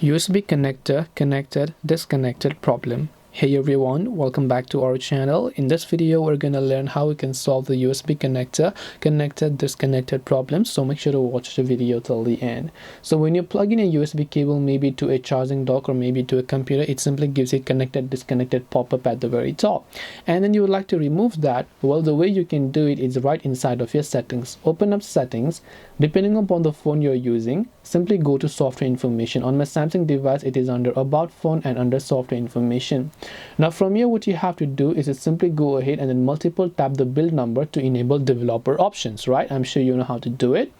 USB connector connected disconnected problem. Hey everyone, welcome back to our channel. In this video we're going to learn how we can solve the USB connector connected disconnected problem, so make sure to watch the video till the end. So when you plug in a USB cable maybe to a charging dock or maybe to a computer, it simply gives you connected disconnected pop-up at the very top, and then you would like to remove that. Well, the way you can do it is right inside of your settings. Open up settings. Depending upon the phone you're using, simply go to software information. On my Samsung device it is under about phone and under software information. Now from here what you have to do is to simply go ahead and then multiple tap the build number to enable developer options, right? I'm sure you know how to do it.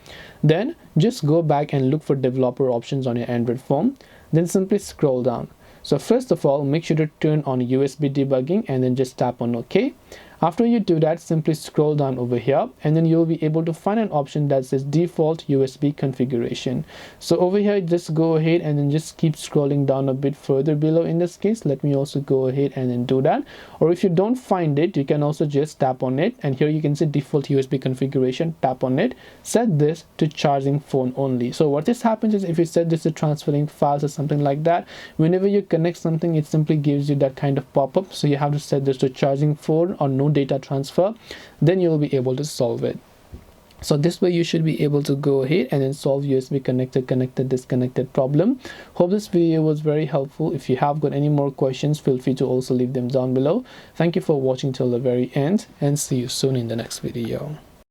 Then just go back and look for developer options on your Android phone, then simply scroll down. So first of all, make sure to turn on USB debugging and then just tap on OK. After you do that, simply scroll down over here and then you'll be able to find an option that says default USB configuration. So over here, just go ahead and then just keep scrolling down a bit further below. In this case, let me also go ahead and then do that. Or if you don't find it, you can also just tap on it, and here you can see default USB configuration. Tap on it, set this to charging phone only. So what this happens is, if you set this to transferring files or something like that, whenever you connect something, it simply gives you that kind of pop-up. So you have to set this to charging phone or no data transfer, then you'll be able to solve it. So this way you should be able to go ahead and then solve USB connected disconnected problem. Hope this video was very helpful. If you have got any more questions, feel free to also leave them down below. Thank you for watching till the very end, and see you soon in the next video.